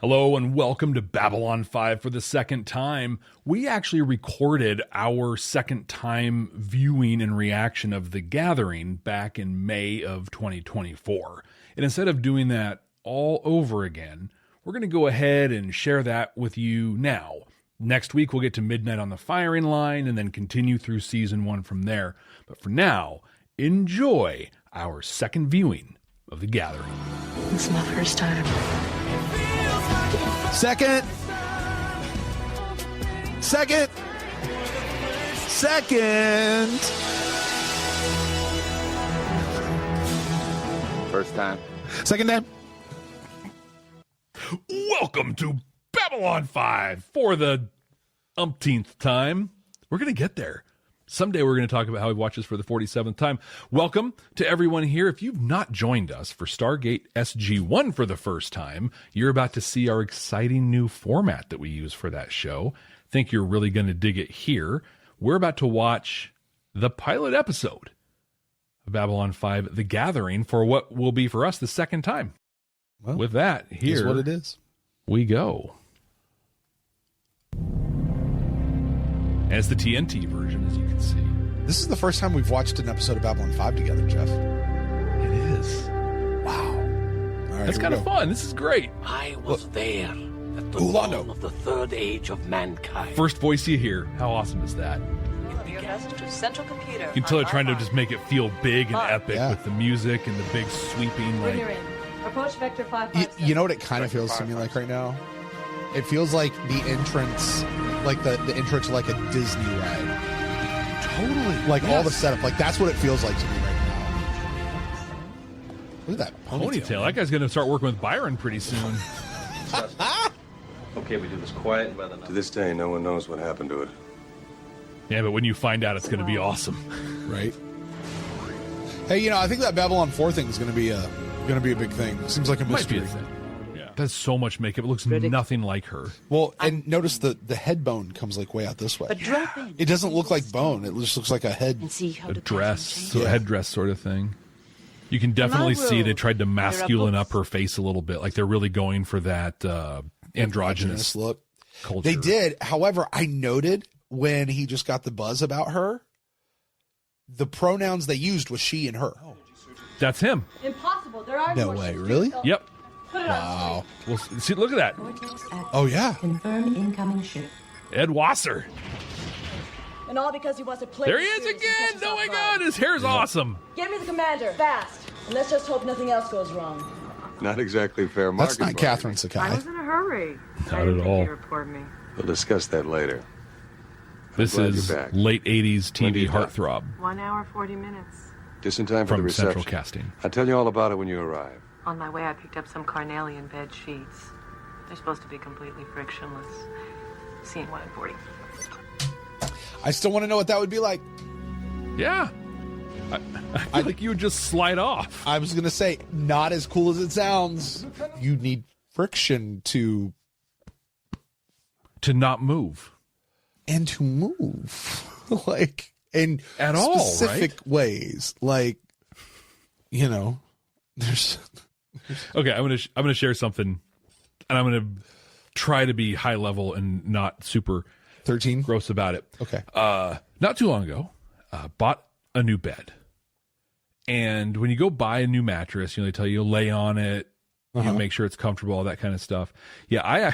Hello and welcome to Babylon 5 for the second time. We actually recorded our second time viewing and reaction of The Gathering back in May of 2024. And instead of doing that all over again, we're going to go ahead and share that with you now. Next week we'll get to Midnight on the Firing Line and then continue through season 1 from there. But for now, enjoy our second viewing of The Gathering. This is my first time. Second. First time. Second time. Welcome to Babylon 5 for the umpteenth time. We're going to get there. Someday we're going to talk about how we watch this for the 47th time. Welcome to everyone here. If you've not joined us for Stargate SG-1 for the first time, you're about to see our exciting new format that we use for that show. Think you're really going to dig it here. We're about to watch the pilot episode of Babylon 5, The Gathering, for what will be for us the second time. Well, with that, here's what it is. We go. And it's the TNT version, as you can see. This is the first time we've watched an episode of Babylon 5 together, Jeff. It is. Wow. All right, that's kind of fun. This is great. I was there at the dawn of the third age of mankind. First voice you hear. How awesome is that? Your message to central computer. You can tell they're trying to just make it feel big and epic with the music and the big sweeping. When you're in. Approach vector 557. You know what it kind of feels to me like right now? It feels like the entrance, like the intro to like a Disney ride. Totally. Like all the setup. Like that's what it feels like to me right now. Look at that ponytail. That guy's going to start working with Byron pretty soon. Okay, we do this quiet by the night. To this day, no one knows what happened to it. Yeah, but when you find out, it's going to be awesome. Right? Hey, I think that Babylon 4 thing is going to be a big thing. Seems like a mystery. Might be a thing. Does so much makeup. It looks nothing like her. Well, and notice the head bone comes like way out this way. Yeah. It doesn't look like bone. It just looks like a head. A dress, a headdress sort of thing. You can definitely see they tried to masculine up her face a little bit. Like they're really going for that androgynous look. Culture. They did. However, I noted when he just got the buzz about her, the pronouns they used was she and her. That's him. Impossible. There are no way. Really? Yep. Wow. Well, see, look at that. Oh, yeah. Confirm incoming ship. Ed Wasser. And all because he wants to play. There he is again. Oh, my God. His hair's awesome. Get me the commander. Fast. And let's just hope nothing else goes wrong. Not exactly fair market. That's not Catherine Sakai. I was in a hurry. Not at all. Report me. We'll discuss that later. This is late 80s TV heartthrob. 1 hour, 40 minutes. Just in time for the reception. Central Casting. I'll tell you all about it when you arrive. On my way, I picked up some carnelian bed sheets. They're supposed to be completely frictionless. Scene 140. I still want to know what that would be like. Yeah. I think you would just slide off. I was going to say, not as cool as it sounds. You need friction to not move. And to move. Like, in at all, specific right? ways. Like, there's... Okay, I'm gonna share something, and I'm gonna try to be high level and not super 13 gross about it. Okay. Not too long ago, bought a new bed, and when you go buy a new mattress, they tell you lay on it, make sure it's comfortable, all that kind of stuff. Yeah,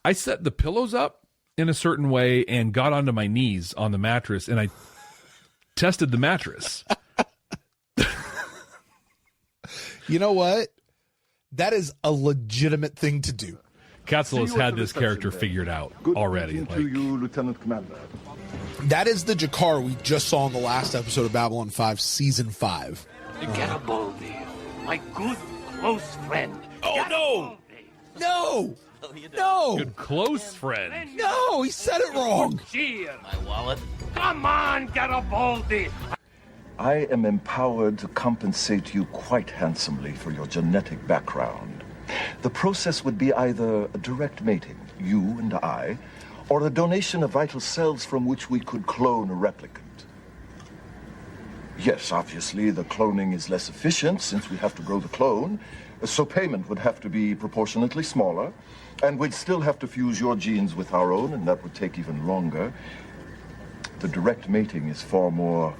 I set the pillows up in a certain way and got onto my knees on the mattress, and I tested the mattress. You know what? That is a legitimate thing to do. Katzel has had this character figured out already. Good to you, Lieutenant Commander. That is the Jakar we just saw in the last episode of Babylon 5, Season 5. Garibaldi, my good, close friend. Oh, no! No! Good close friend. No, he said it wrong. My wallet. Come on, Garibaldi. I am empowered to compensate you quite handsomely for your genetic background. The process would be either a direct mating, you and I, or a donation of vital cells from which we could clone a replicant. Yes, obviously, the cloning is less efficient since we have to grow the clone, so payment would have to be proportionately smaller, and we'd still have to fuse your genes with our own, and that would take even longer. The direct mating is far more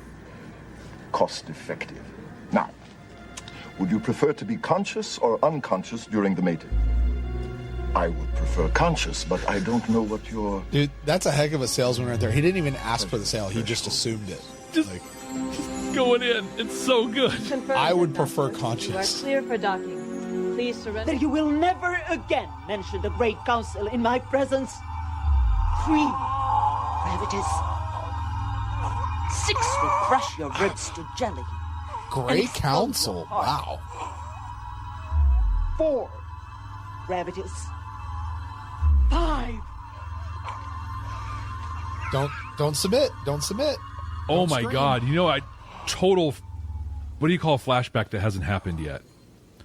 cost-effective. Now, would you prefer to be conscious or unconscious during the mating? I would prefer conscious, but I don't know what your... Dude, that's a heck of a salesman right there. He didn't even ask for the sale. He just assumed it. Just going in. It's so good. I would prefer You are conscious. clear for docking. Please surrender. That you will never again mention the Great Council in my presence. 3 gravities. 6 will crush your ribs to jelly. Great Council. Wow. 4 gravities. 5. Don't submit. Don't submit. Oh Don't my scream. God. You know, what do you call a flashback that hasn't happened yet?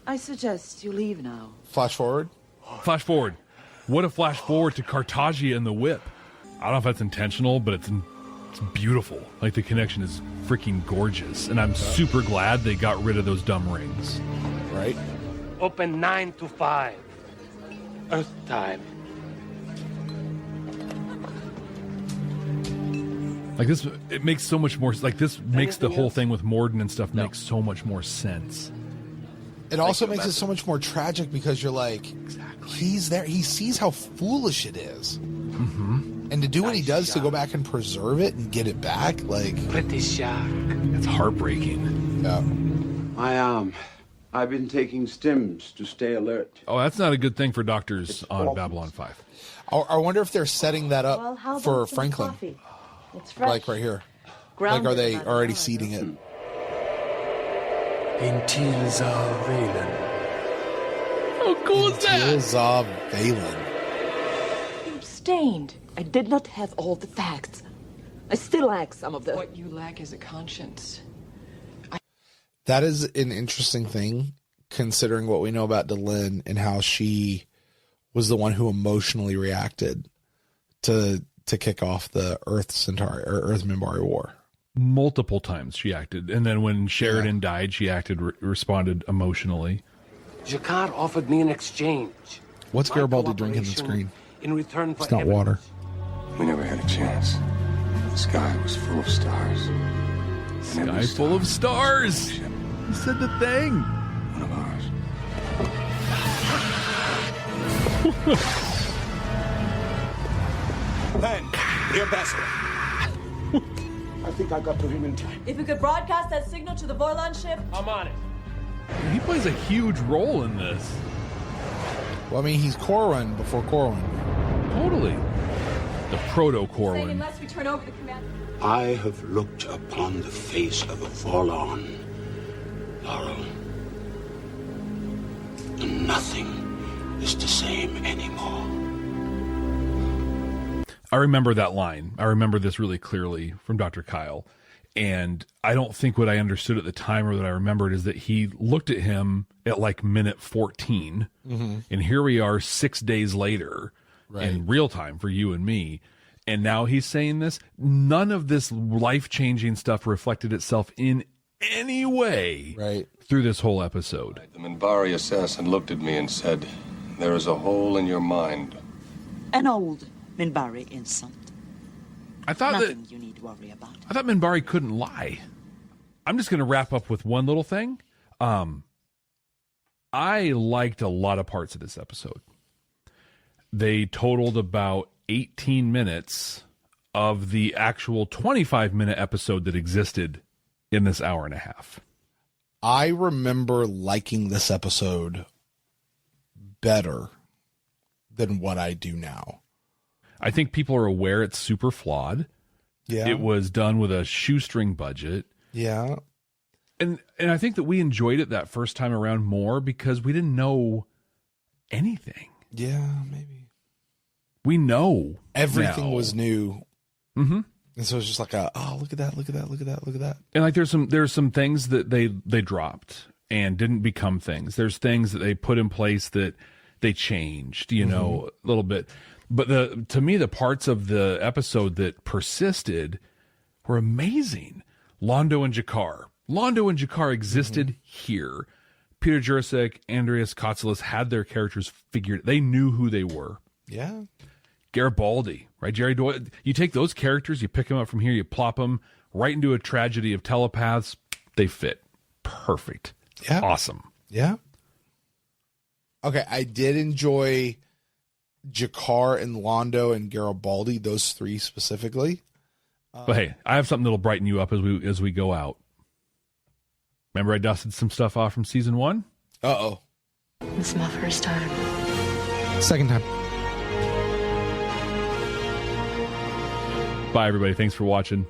I suggest you leave now. Flash forward. Flash forward. What a flash forward to Cartagia and the whip. I don't know if that's intentional, but it's beautiful. Like, the connection is freaking gorgeous. And I'm super glad they got rid of those dumb rings. Right? Open 9 to 5. Earth time. Like, this, it makes so much more, like, this makes the whole thing with Morden and stuff make so much more sense. It also makes it so much more tragic because you're like, he's there. He sees how foolish it is. Mm-hmm. And to do what he does to go back and preserve it and get it back, like... Pretty sharp. It's heartbreaking. Yeah. I've been taking stims to stay alert. Oh, that's not a good thing for doctors on Babylon 5. I wonder if they're setting that up Well, how about for some Franklin. coffee? It's fresh. Like right here. Grounded Like, are they in that already oil. seeding it? Until Valen. How cool is that? jal'Zha Valen. You abstained. I did not have all the facts. I still lack some of the... What you lack is a conscience. That is an interesting thing, considering what we know about Delenn and how she was the one who emotionally reacted to kick off the Earth Centauri or Earth Minbari War. Multiple times she acted, and then when Sheridan died, she responded emotionally. Jakar offered me an exchange. What's My Garibaldi drinking on the cooperation screen? In return for It's not water. We never had a chance. The sky was full of stars. And every Sky full of star was stars. a ship, He said the thing. one of ours. Ben, the ambassador. I think I got to him in time. If you could broadcast that signal to the Vorlon ship. I'm on it. He plays a huge role in this. Well, I mean, he's Corwin before Corwin. Totally. The proto Saying Corwin. unless we turn over the command. I have looked upon the face of a forlorn, Laurel. And nothing is the same anymore. I remember that line. I remember this really clearly from Dr. Kyle. And I don't think what I understood at the time or that I remembered is that he looked at him at like minute 14. Mm-hmm. And here we are 6 days later in real time for you and me. And now he's saying this. None of this life-changing stuff reflected itself in any way through this whole episode. The Minbari assassin looked at me and said, "There is a hole in your mind." An old Minbari insult. I thought Nothing you need to worry about. I thought Minbari couldn't lie. I'm just going to wrap up with one little thing. I liked a lot of parts of this episode. They totaled about 18 minutes of the actual 25-minute episode that existed in this hour and a half. I remember liking this episode better than what I do now. I think people are aware it's super flawed. Yeah. It was done with a shoestring budget. Yeah. And I think that we enjoyed it that first time around more because we didn't know anything. Yeah, maybe. We know everything now. was new. Mm-hmm. And so it's just like look at that, look at that, look at that, look at that. And like there's some things that they dropped and didn't become things. There's things that they put in place that they changed, you know, a little bit. But to me, the parts of the episode that persisted were amazing. Londo and Jakar. Londo and Jakar existed here. Peter Jurasek, Andreas Kotzelis had their characters figured. They knew who they were. Yeah. Garibaldi, right? Jerry Doyle. You take those characters, you pick them up from here, you plop them right into a tragedy of telepaths. They fit. Perfect. Yeah. Awesome. Yeah. Okay, I did enjoy Jakar and Londo and Garibaldi, those three specifically. But hey, I have something that'll brighten you up as we go out. Remember I dusted some stuff off from season 1? Uh-oh. This is my first time. Second time. Bye, everybody. Thanks for watching.